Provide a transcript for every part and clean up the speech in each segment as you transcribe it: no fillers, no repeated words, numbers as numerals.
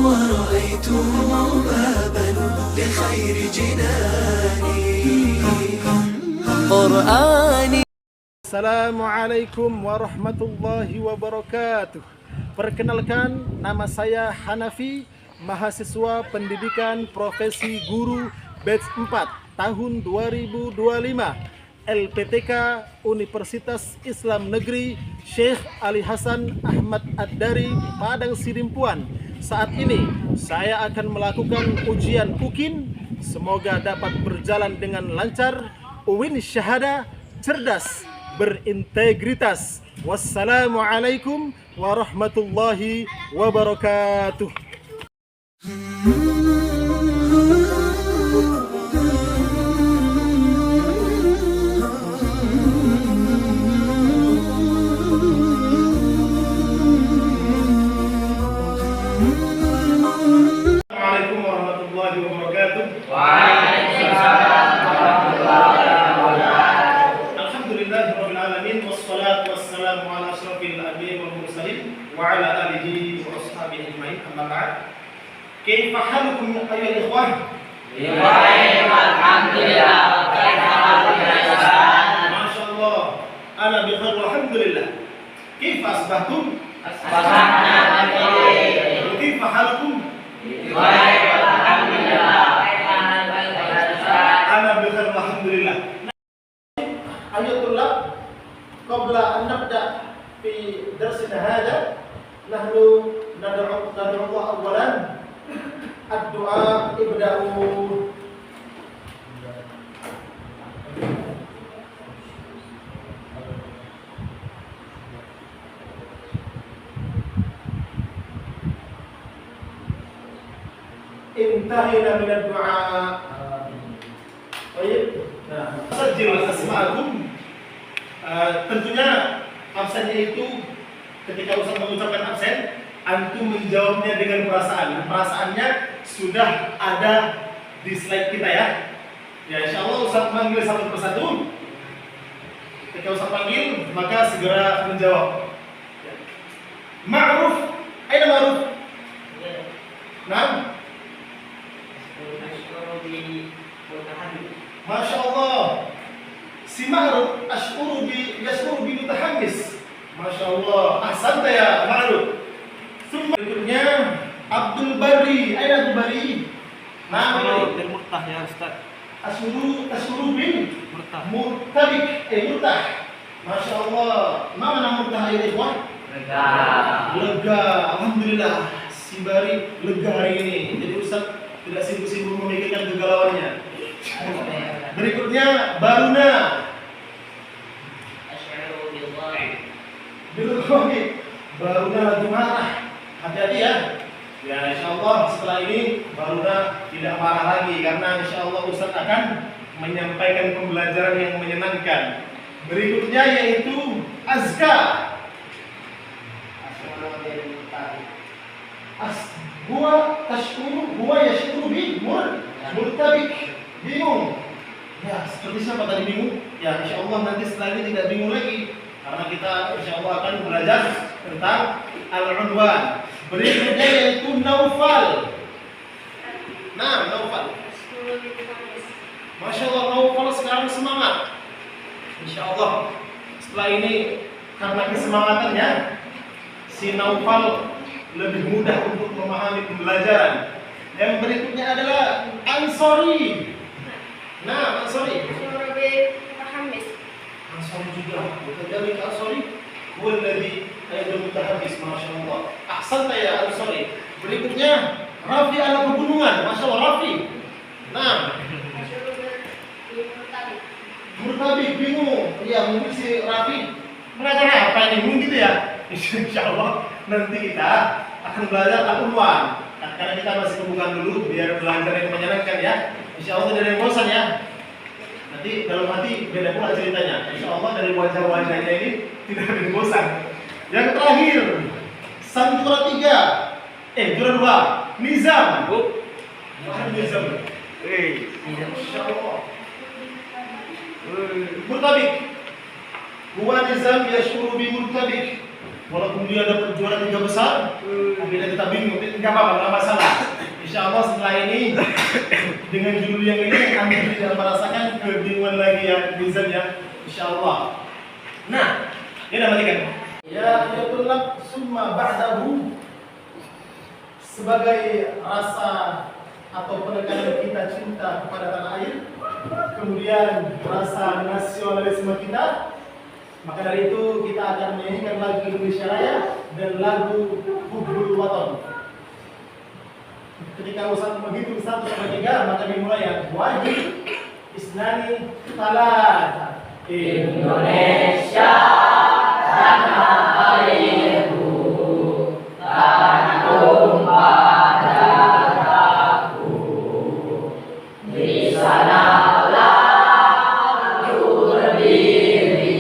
ورأيته بابا لخير جناني قرآني. Assalamualaikum warahmatullahi wabarakatuh. Perkenalkan, nama saya Hanafi, mahasiswa pendidikan profesi guru batch 4 tahun 2025 LPTK Universitas Islam Negeri Syekh Ali Hasan Ahmad Ad-Dari Padang Sidimpuan. Saat ini saya akan melakukan ujian UKIN. Semoga dapat berjalan dengan lancar, uwin syahada, cerdas, berintegritas. Wassalamualaikum warahmatullahi wabarakatuh. Assalamualaikum warahmatullahi wabarakatuh. Waalaikumsalam warahmatullahi wabarakatuh. Alhamdulillahirabbil alamin wassalatu wassalamu ala asyrafil anbiya'i wal mursalin wa ala alihi wa ashabihi ajmain. Amma ba'd. Kaifa halukum ayyuhal ikhwah? Bismillahirrahmanirrahim. Alhamdulillah. Kaifa halukum ya Ustaz? Masyaallah. Ana bi khair walhamdulillah. Kaifa asbahtum? Asbahna khair. Kaifa halukum? Alhamdulillah. Kaifa halukum ya Ustaz? Ana bi khair walhamdulillah. Ayatullah, qabla an nabda fi darsina hadha, nahnu nad'u Allah awalan ad-du'a ibda'u. Intahina min ad-du'a. Baik. Nah, sajil asma'akum. Tentunya absennya itu ketika Ustaz mengucapkan absen, antum menjawabnya dengan perasaan. Perasaannya sudah ada di slide kita ya. Ya, insyaallah Ustaz panggil satu persatu. Ketika Ustaz panggil, maka segera menjawab. Ma'ruf, aina Ma'ruf? Nah, Masya Allah. Si Ma'ruf yashkuru bi mutahammis. Masya Allah. Ahsanta ya Ma'ruf. Berikutnya Abdul Bari. Aina Abdul Bari? Nah, bil murtah ya Ustaz. Asyuru bin Murtah. murtabik. Murtah. Masya Allah. Mana murtah ya ikhwan? Lega. Lega. Alhamdulillah. Si Bari lega hari ini. Jadi Ustaz tidak sibuk-sibuk memikirkan kegalauannya. Berikutnya Baruna. Asy'aru bil-ghaib. Bil-ghaib. Baruna lagi marah. Hati-hati ya. Ya, insyaallah setelah ini Baruna tidak marah lagi karena insyaallah Ustaz akan menyampaikan pembelajaran yang menyenangkan. Berikutnya yaitu Azka. Huwa tashkuru, huwa yashkuru bi murtabik. Bingung. Ya, seperti siapa tadi bingung? Ya, insyaallah nanti setelah ini tidak bingung lagi karena kita insyaallah akan belajar tentang al-unwan. Berikutnya yaitu Naufal. Nah, Naufal. Masya Allah, Naufal sekarang semangat. Insyaallah setelah ini karena kesemangatannya si Naufal lebih mudah untuk memahami pembelajaran. Yang berikutnya adalah Ansori. Nah, Ansori. Mutahammis. Masya juga. Mutadalik Ansari huwa alladhi ayadul mutahaddis, masyaallah. Ahsanta ya Ansari. Berikutnya Rafi ala pegunungan, masyaallah Rafi. Nah, Murtabik bingung. Ya mungkin si Rafi belajar apa ini bingung gitu ya. Insyaallah nanti kita akan belajar al-unwan. Karena kita masih pembukaan dulu biar belajar yang menyenangkan ya. Insyaallah tidak ada yang bosan ya. Nanti dalam hati beda pula ceritanya. Insyaallah dari wajah-wajahnya ini tidak ada yang bosan. Yang terakhir, sang juara 3, juara 2, Nizam. Nizam. Insyaallah. Murtabik. Huwa Nizam yashkuru bi Murtabik. Walaupun dia dapat juara 3 besar, kita tetap bingung. Enggak apa-apa, enggak masalah. Insyaallah setelah ini dengan judul yang ini Anda tidak merasakan kebingungan lagi ya Nizam ya. Insyaallah. Nah, ini namanya ya yatullah summa ba'dahu, sebagai rasa atau penekanan kita cinta kepada tanah air, kemudian rasa nasionalisme kita, maka dari itu kita akan menyanyikan lagu Indonesia Raya dan lagu Hubbul Waton. Ketika Ustaz menghitung 1 sampai 3, maka dimulai ya wajib isnani talata. Indonesia tanah airku, tanah tumpah darahku, di sanalah aku berdiri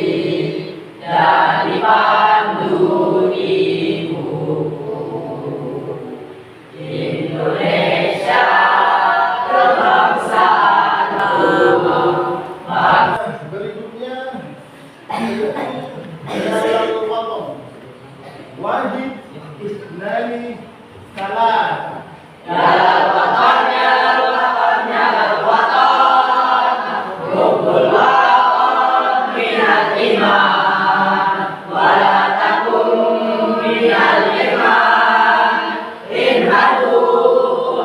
dan dipandu ibuku. Indonesia kebangsaanku. Berikutnya Jalal Waton. Wajib isnani talata. Jalal waton, jalal waton, jalal waton, hubbul waton minal iman, wala takum minal iman, inhadu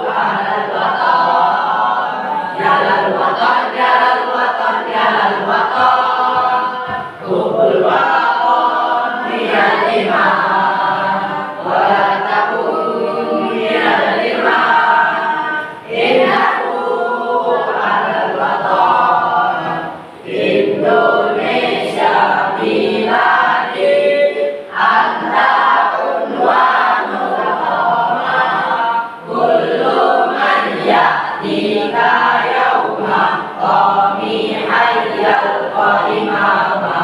alal waton. Jalal waton, jalal waton, jalal waton, hubbul waton minal iman, wala takum minal iman, inhadu alal waton. Indonesia biladi anta unwanul qamar, kullu man ya'tika yawma qami hayyal qadimama,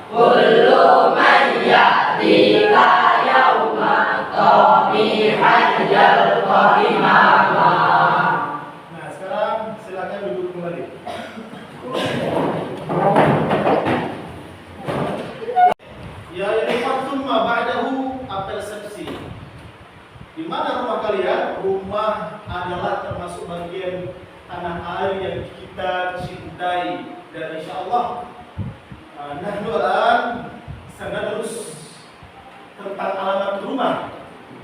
kullu man ya'tika yawma qami hayyal qadimama. Nah, sekarang silakan duduk kembali. Ya yang summa ba'dahu persepsi. Di mana rumah kalian? Rumah adalah termasuk bagian tanah air yang kita cintai, dan insyaallah nahnu alan sanadrus tentang alamat rumah.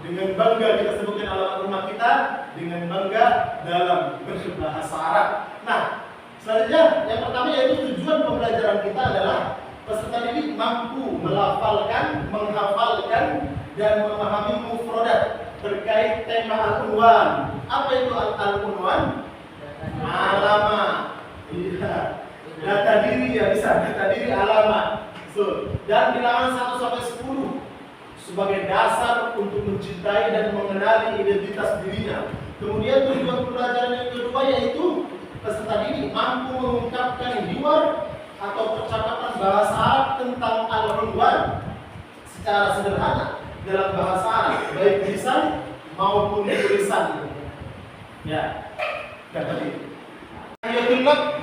Dengan bangga kita sebutkan alamat rumah kita dengan bangga dalam berbahasa Arab. Nah, selanjutnya yang pertama yaitu tujuan pembelajaran kita adalah peserta didik mampu melafalkan, menghafalkan, dan memahami mufradat terkait tema al-unwan. Apa itu al-unwan? Alamat. Iya. Data diri ya bisa, data diri alamat. So, dan bilangan 1 sampai 10 sebagai dasar untuk mencintai dan mengenali identitas dirinya. Kemudian tujuan pembelajaran yang kedua yaitu peserta didik mampu mengungkapkan hiwar atau percakapan bahasa Arab tentang al-unwan secara sederhana dalam bahasa Arab, baik lisan maupun tulisan. Ya, tadi. Ayatullah.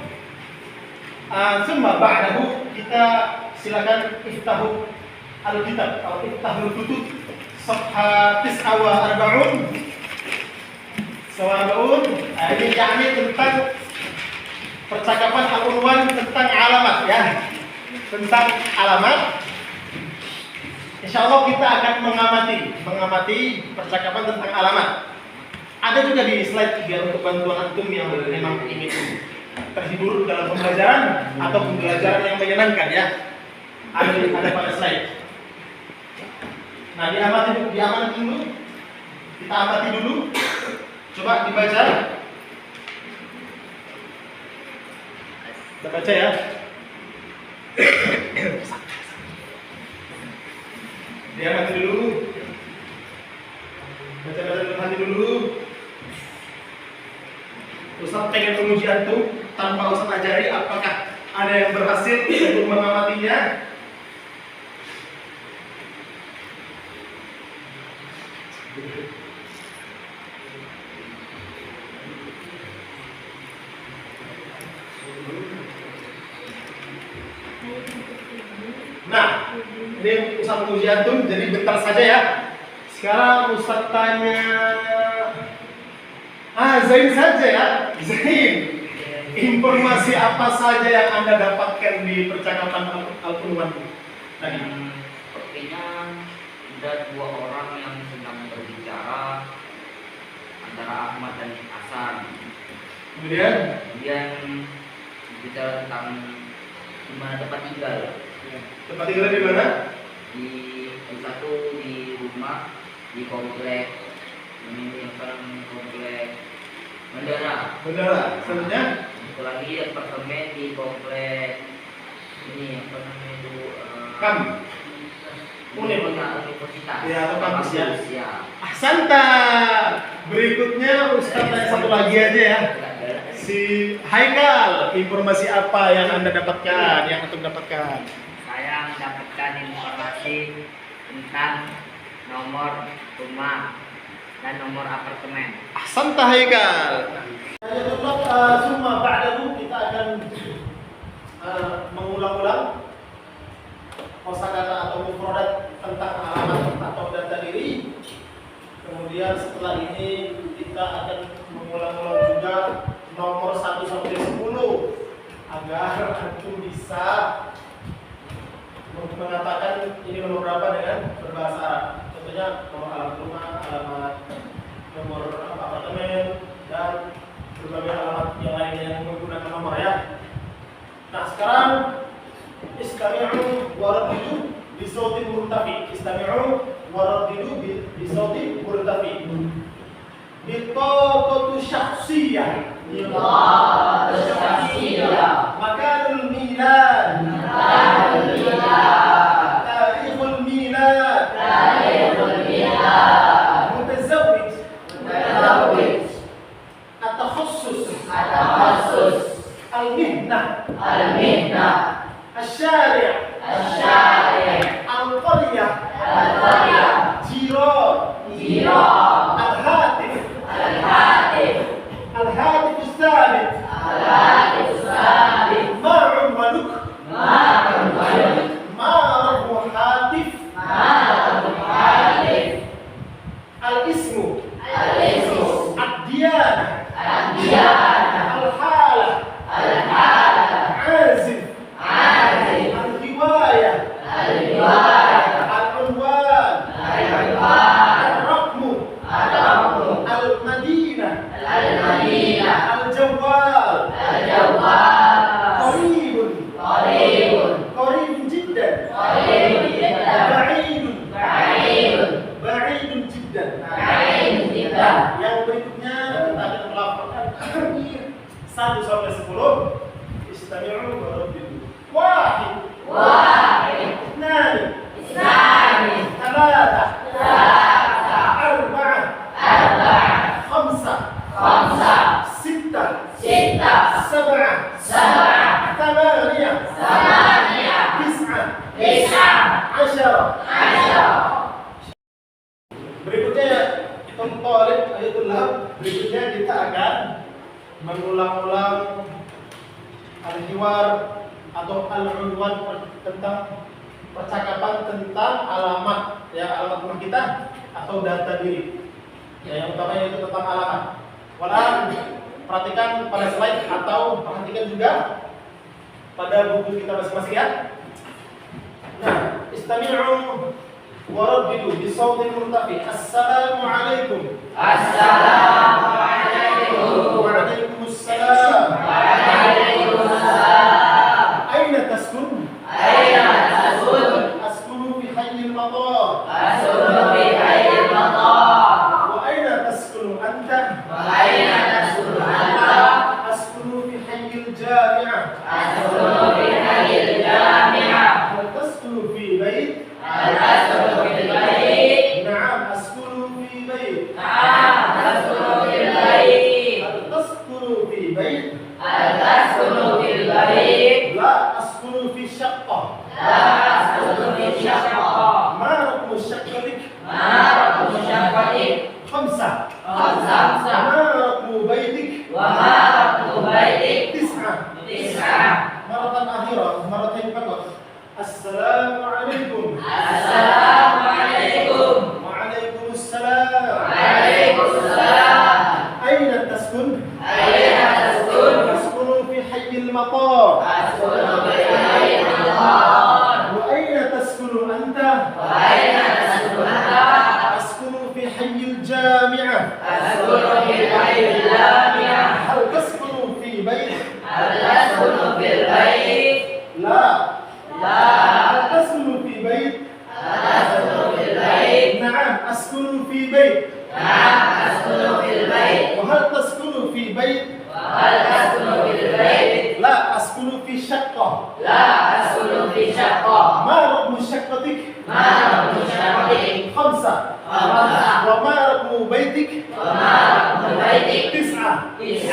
Summa ba'dahu, kita silakan iftahu al-kitab atau iftahul kutub safha 49. Ini yakni tentang percakapan al-unwan tentang alamat ya. Tentang alamat. Insyaallah kita akan mengamati percakapan tentang alamat. Ada juga di slide 3 untuk bantuan antum yang memang ingin terhibur dalam pembelajaran atau pembelajaran yang menyenangkan ya. Ada pada slide. Nah, diamati dulu. Kita amati dulu. Coba dibaca. Kita baca ya. Diamati dulu. Baca dulu. Ustaz pengen menguji antum tanpa Ustaz ajari, apakah ada yang berhasil untuk mengamatinya? Nah, ini Ustaz menguji antum, jadi bentar saja ya. Sekarang Ustaz tanya Zain saja ya. Zain, informasi apa saja yang Anda dapatkan di percakapan Al-Quran tadi? Sepertinya ada dua orang yang sedang berbicara antara Ahmad dan Hasan. Kemudian bicara tentang di mana tempat tinggal. Tempat tinggal di mana? Di satu di rumah, di komplek ini komplek Bandara. Selanjutnya? Satu lagi apartemen di komplek ini apa namanya itu universitas. Ya, atau kampus ya. Ya. Ahsanta. Berikutnya Ustaz tanya satu lagi aja ya. Si Haikal, informasi apa yang Anda dapatkan, yang Antum dapatkan? Saya mendapatkan informasi tentang nomor rumah dan nomor apartemen. Ahsanta Haikal. Semua ba'dahu kita akan mengulang-ulang kosakata atau mufradat tentang alamat atau data diri. Kemudian setelah ini kita akan mengulang-ulang juga nomor 1 sampai 10 agar antum bisa mengatakan ini nomor berapa dengan berbahasa Arab. Contohnya nomor alamat rumah, alamat nomor apartemen, dan berbagai alamat yang lainnya yang menggunakan nomor ya. Nah, sekarang istami'u waraddidu bisautin murtafi. Istami'u waraddidu bisautin murtafi. Bitaqatu syakhsiyah. Makanul milad. Tarikhul milad. Mutazawwij. At-takhassus. Al-mihnah. الشارع القرية جيران الهاتف الثابت ما عنوانك ما رقم هاتف الاسم الديانة الحالة عازف الرواية العنوان الرقم المدينة الجوال قريب جدا بعيد جدا. Yang berikutnya kita akan melaporkan 1 sampai 10. Istami'u wa raddidu. Wahid. Ithnani. Thalatha. Arba'ah. Khamsa. Sittah. Sab'ah. Thamaniyah. Tis'ah. 'Ashara. Berikutnya Tolib Ayatullah. Berikutnya kita akan mengulang-ulang al-hiwar atau al-unwan tentang percakapan tentang alamat ya, alamat rumah kita atau data diri ya, yang utamanya itu tentang alamat. Walau perhatikan pada slide atau perhatikan juga pada buku kita masing-masing ya. Nah, istami'u wa raddidu bi shautin murtafi. Assalamualaikum. Assalamualaikum. Waalaikumsalam. لا أسكن في شقة ما رقم شقتك ما رقم شقتك 5 خمسة ما رقم بيتك وما رقم بيتك 9 مرة أخيرة مرتين فقط السلام عليكم السلام عليكم وعليكم السلام وعليكم السلام أين تسكن؟ أين تسكن؟ أسكن في حي المطار أسكن في حي المطار وأين تسكن أنت؟ وأين تسكن أنت؟ أسكن في حي الجامعة أسكن في حي الجامعة هل تسكن في بيت؟ هل تسكن في البيت؟ لا لا هل تسكن في بيت؟ هل تسكن في البيت؟ نعم أسكن في بيت نعم أسكن في البيت وهل تسكن في بيت؟ وهل تسكن في البيت؟ لا أسكن في شقة لا أسكن في شقة ما رقم شقتك؟ ما رقم شقتك؟ 5 خمسة وما رقم بيتك؟ وما رقم بيتك؟ 9 9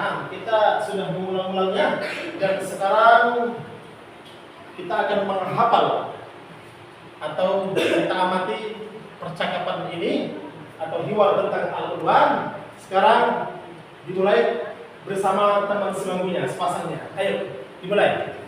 Nah, kita sudah mengulang-ulangnya dan sekarang kita akan menghafal atau kita amati percakapan ini atau hiwar tentang Al-Quran. Sekarang dimulai bersama teman sebangkunya, sepasangnya. Ayo, dimulai.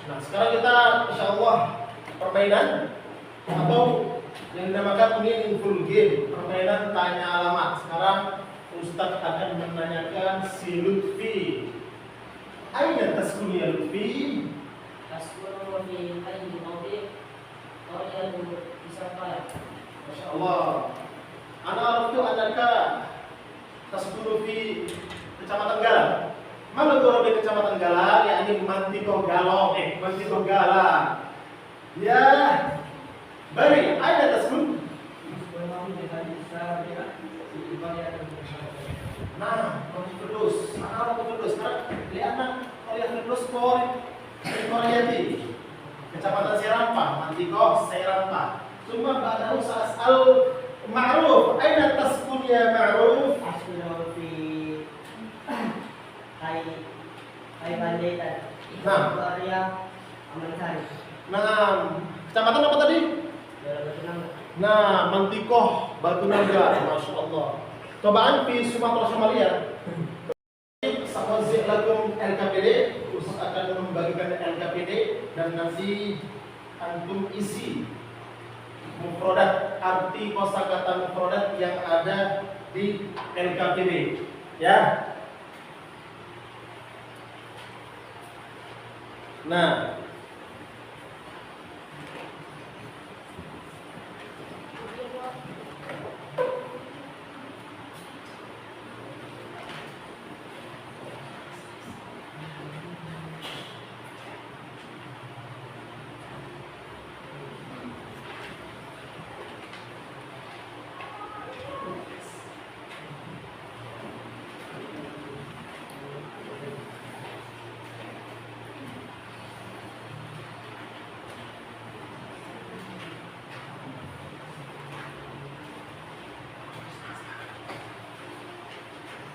Nah, sekarang kita insya Allah permainan atau yang dinamakan ini full game, permainan tanya alamat. Sekarang Ustadz akan menanyakan si Lutfi. Aina taskun ya Lutfi? أسكن في حي الموضع قرية بسفر Masya Allah. Ana araftu annaka taskunu fi Kecamatan Galang. Mana guru di Kecamatan Galang? Yakni Mantiko Galong, Mantiko Galang. Ya, bari. Aina taskun? Nah, Mati Firdaus. Ana Mati Firdaus. Lihatna Korea Firdaus Korea di Kecamatan Serampa, Mantiko Serampa. Cuma ba'dahu sa'as'al Ma'ruf. Aina taskun ya Ma'ruf? أسكن في حي بنديتان نعم. قرية أمانسari. Nah, kecamatan apa tadi? Nah, Mantikoh Batu Naga, Masya Allah. Cobaan di Sumatera Somalia. Sahabat lakum LKPD, Ustaz akan membagikan LKPD dan nanti antum isi mufrodat, arti kosakata mufrodat yang ada di LKPD, ya. Nah,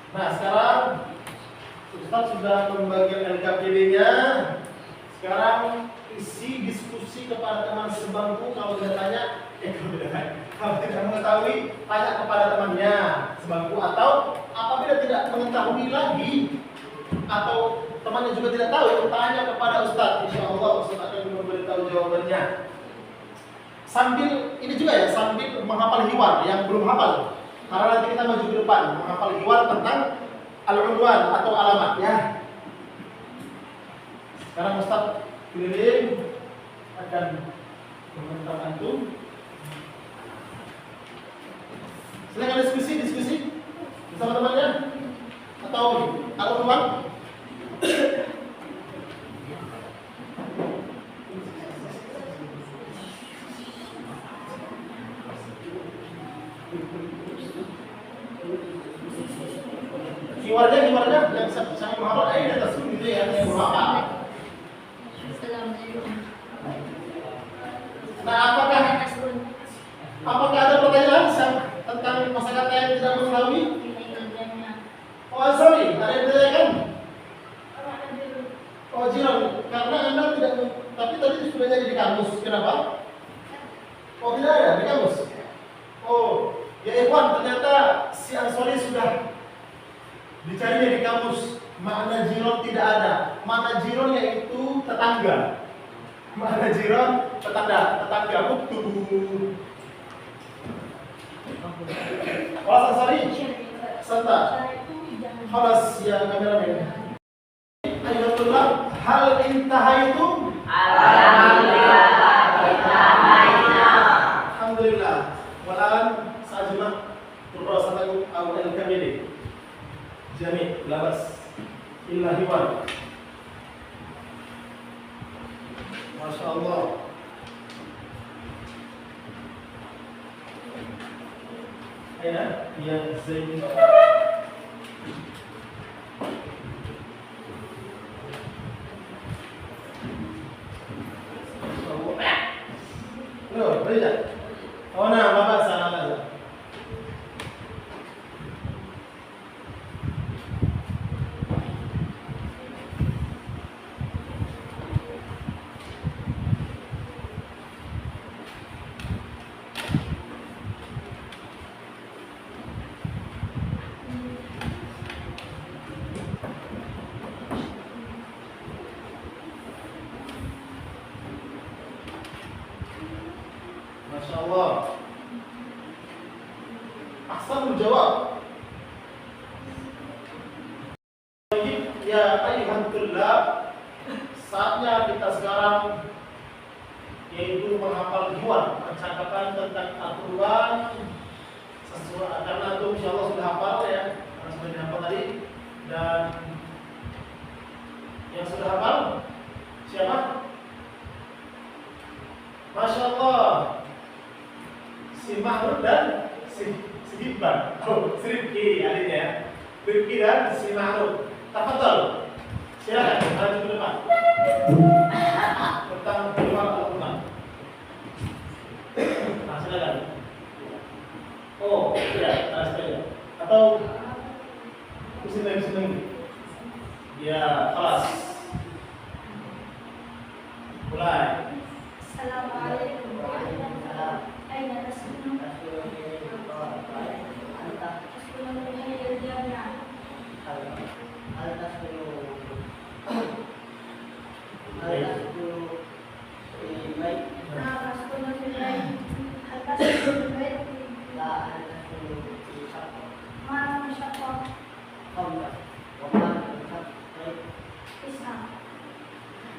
Nah, sekarang Ustaz sudah membagikan LKPD-nya. Sekarang isi diskusi kepada teman sebangku. Kalau tidak tanya, kalau tidak mengetahui, tanya kepada temannya sebangku. Atau apabila tidak mengetahui lagi, atau temannya juga tidak tahu, tanya kepada Ustaz. Insya Allah Ustaz akan memberitahu jawabannya. Sambil ini juga ya, sambil menghafal hiwar yang belum hafal. Karena nanti kita maju ke depan menghafal hiwar tentang al-unwan atau alamat, ya. Sekarang Ustaz keliling akan meminta antum. Silakan diskusi bersama temannya atau al-unwan. Kiwarnya yang sangat mahal ini atas gitu ya, yang berapa? Nah, apakah ada pertanyaan tentang kosakata yang tidak mengetahui? Oh, sorry, ada yang ditanyakan? Oh, jiran, karena Anda tidak, tapi tadi sudah jadi di kamus. Kenapa? Oh, tidak ada di kamus. Oh, ya Ikhwan, ternyata si Ansori sudah dicarinya di kamus. Makna jiron tidak ada. Makna jiron yaitu tetangga. Makna jiron tetangga muktu. Oh, Ansori, serta. Halas ya kameramen. Alhamdulillah, hal intahaitum? Alhamdulillah, Alhamdulillah. Walan sa'ajma turrasatakum awal kamili. Jami' labas illa hiwan. Masya Allah. Aina yang zain. Loh, boleh. Oh, nah, Bapak salah. Masya Allah. Ahsanul jawab. Ya ayuhan tullab, saatnya kita sekarang yaitu menghafal diwan, percakapan tentang aturan sesuai, karena itu insya Allah sudah hafal ya, karena sudah dihafal tadi. Dan yang sudah hafal siapa? Masya Allah, si Mahmud dan si Gibran. Oh, si Rifki adiknya ya. Rifki dan si Mahmud. Tafadhol. Silakan maju ke depan. Tentang luar Al-Quran. Nah, silakan. Oh, iya, sekali. Atau bismillah. Ya, kelas. Mulai. Assalamualaikum warahmatullahi wabarakatuh. Aina tasbihun? Tasbihun min al-jannah. Tasbihun fil bayt. Hal tasbihun fil bayt? Ma musyaqqa? Isha.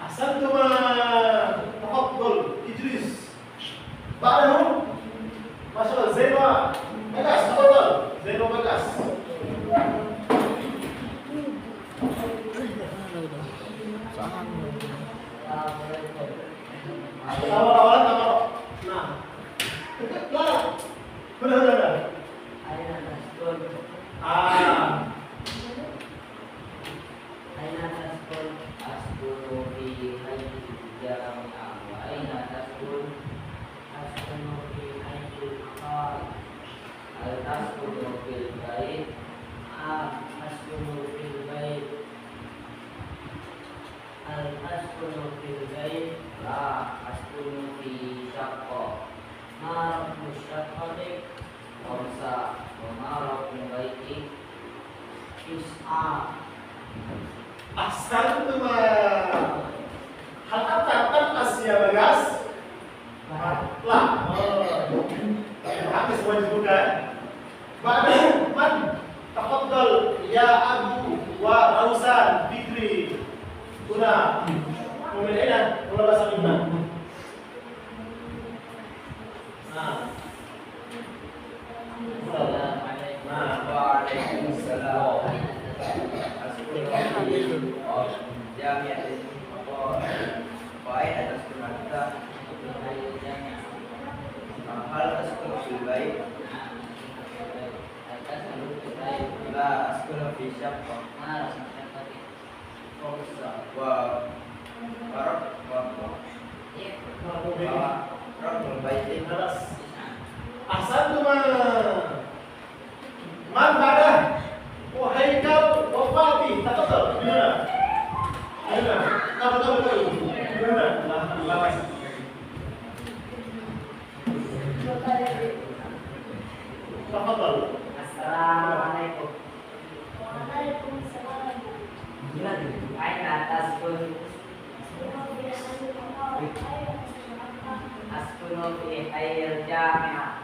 Ahsantuma. Tafadhol, ijlis. Ba'dahum. Masya Allah, Zainwa. Bagas, tafadhol. Zainwa Bagas. Awal-awal apa? Nah. Lah. Benar. Ah. Ahsantuma. Hal apa Asia Bagas? Lah. Oh. Habis semua disebutkan. Ba'dahu man? Tafadhal ya Abu wa Rausan Fikri. Una. Kemudian mulai bahasa Ibnu. Nah. Waalaikumsalam. Hal بشقة ما مشقة فرصة رب البيت خلاص. أحسنتم. من بعده؟ وهيكل وفاتي. تفضل. هنا. تفضل. هنا. تفضل. Assalamualaikum. Waalaikumsalam. Aina taskun Ayo, askunu fi ayyil jami'ah.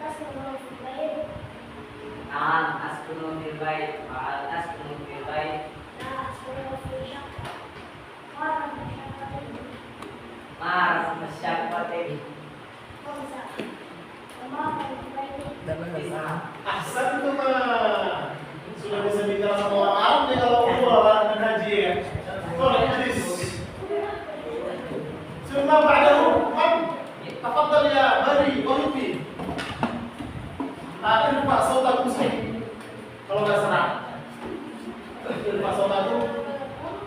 atas nama baik. Na'am askunu fil bait wa taskunu fil bait. Nah, sekolah fisik. Orang masyarakat. Mar masyaqqatin. Komsa. Kemarin baik. Ahsantum. Sudah bisa bicara sama orang Arab nih kalau orang dan haji ya. Tolong Idris. Summa ba'dahu man? Tafadhal ya Bari Walifi. Irfa sautakum sahih. Kalau nggak serang. Irfa sautakum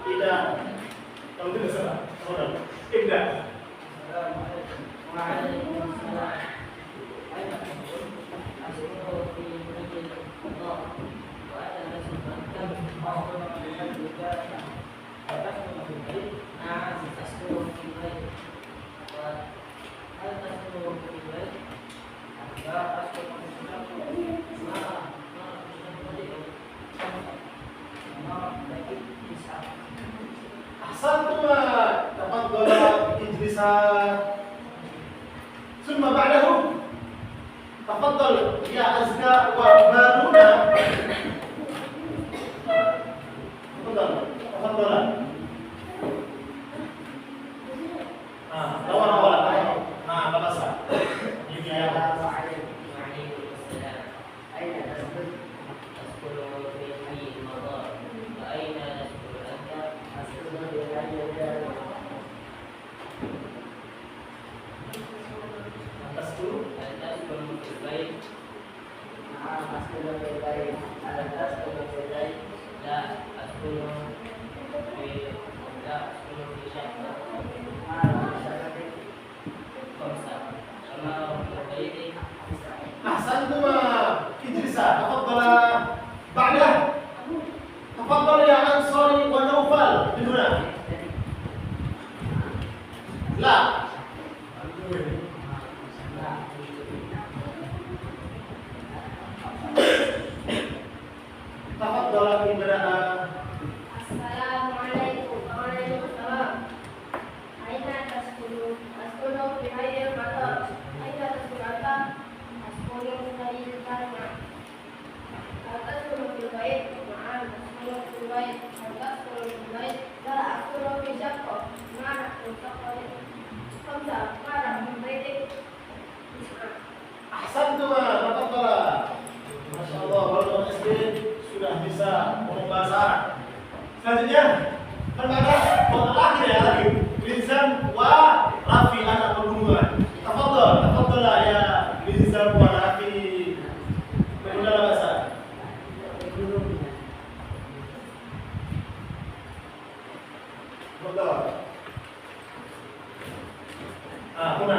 tidak. Kalau tidak serang. Saudara. Tidak. Waalaikumsalam. Aina taskun askunu fi ayyil qada. Wa ana subhanahu wa ta'ala. Taskunu fil bait. Na'am taskunu fil bait. Wa hal taskunu fil bait. Ya taskunu fil bait. Ahsantum. Tafadhal Idris. Summa ba'dahu tafadhal ya Azka wa Baruna. Tafadhal. Lawan. Balasa. Ini ya. Waalaikumsalam. Aina taskun askunu fi ayyil madar. Wa aina taskunu anta askunu fi ayyil jami'ah. Taskunu fil bait. Na'am askunu fil bait. Ala taskunu fil bait. La askunu fi syaqqa. Mar masyaqqatin. Komsa. Kama fil bait. Ahsantum. Idris. Tafadhal. Ba'dah. Tafadhal ya Ansari wa Naufal. Biduna. La. Tafadhal Imra'ah. Assalamualaikum. Waalaikumsalam. Aina taskunu askunu fi ayyil qada. Aina taskunu anta askunu fi ayyil jami'ah. Taskunu fil bait. Na'am taskunu fil bait. Taskunu fil bait. La askunu fi syaqqa. Mana syaqqa. Komsa. Mana min baitik. Ahsantum. Tafadhal. Masya Allah, walaupun SD sudah bisa ngomong bahasa Arab. Selanjutnya, perkara terakhir ya lagi. Lizam wa Rafi anak pembunuhan. Tafadhal ya Lizam wa Rafi. Bagaimana bahasa? Tafadhal. Huna.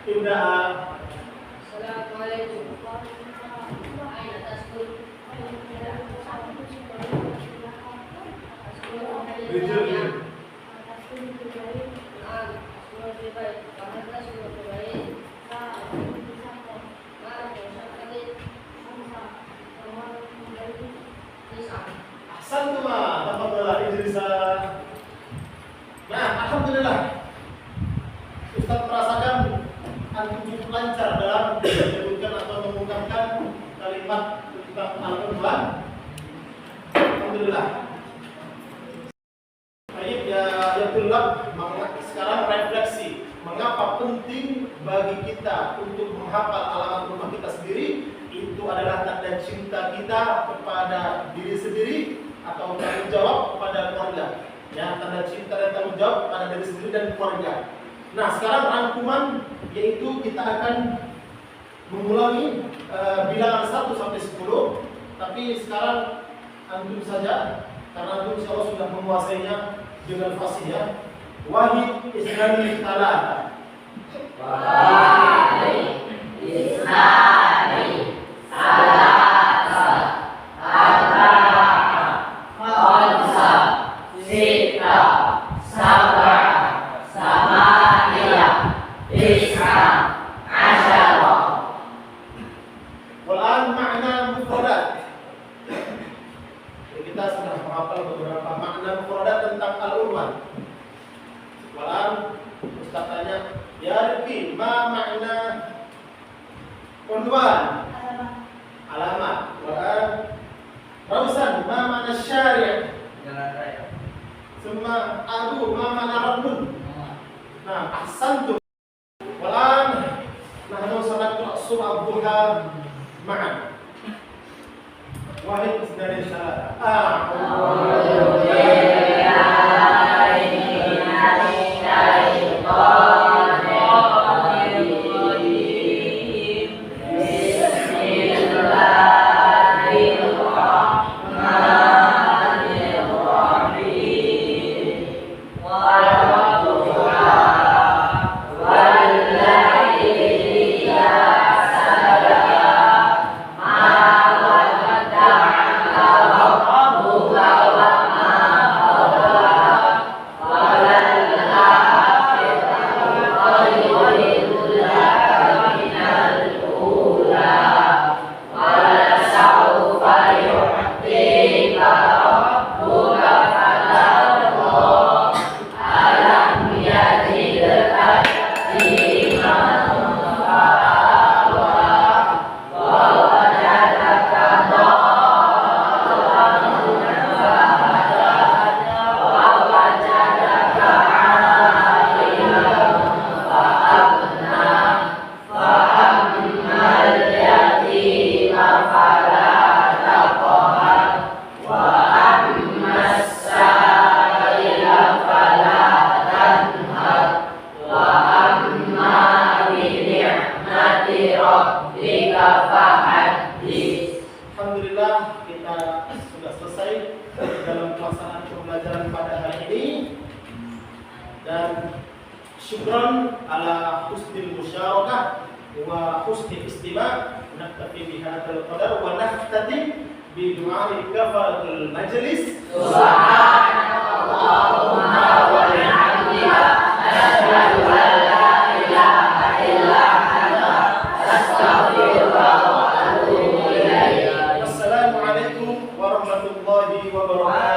Ibda. Assalamualaikum. Aina taskun Rijal. Ahsantum. Tafadhal Idris. Nah, alhamdulillah. Ustaz merasakan antum cukup lancar dalam menyebutkan atau mengungkapkan kalimat tentang Al-Quran. Alhamdulillah. Baik ya, sekarang refleksi. Mengapa penting bagi kita untuk menghafal alamat rumah kita sendiri? Itu adalah tanda cinta kita kepada diri sendiri atau tanggung jawab kepada keluarga. Ya, tanda cinta dan tanggung jawab kepada diri sendiri dan keluarga. Nah, sekarang rangkuman yaitu kita akan mengulangi bilangan 1 sampai 10, tapi sekarang antum saja, karena antum insyaallah sudah menguasainya dengan fasih ya. Wahid, isnani, talata. Wahid, isnani, salasa, arba'a, khamsa, sita, sab'a, samaniyah, tis'a, asyara. Walan makna mufradat. Kita sudah menghafal beberapa makna mufradat tentang al-unwan. Walan Ustaz tanya, ya Rifki, ma makna unwan? Alamat. Walan Rausan, ma makna syari'? Jalan raya. Summa adu, ma makna rabbun? Nah, ahsantum. Walan nahnu sanaqra surah ad-duha ma'an. Wahid, isnani, salasa. A'udzu Alhamdulillah kita sudah selesai dalam pelaksanaan pembelajaran pada hari ini, dan syukran ala husnil musyarakah wa husnil istima'. Naktafi bihadzal qadar wa naftati bi du'a'i kafaratul majlis. Subhanallahumma wa bihamdika asyhadu an la ilaha illa anta astaghfiruka wa atubu ilaik. Wassalamualaikum warahmatullahi wabarakatuh.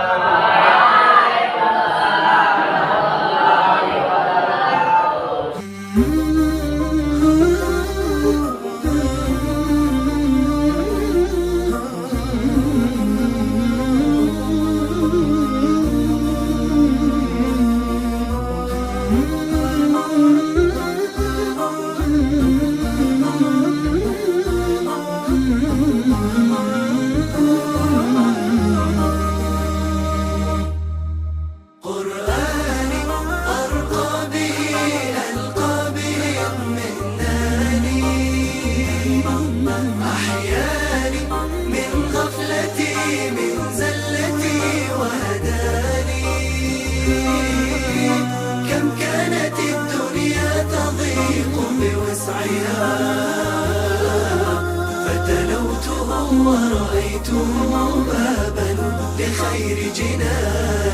قرآني أرقى به ألقى به اطمئناني أحياني من غفلتي من زلتي وهداني كم كانت الدنيا تضيق بوسعها فتلوته ورأيته بابا لخير جنان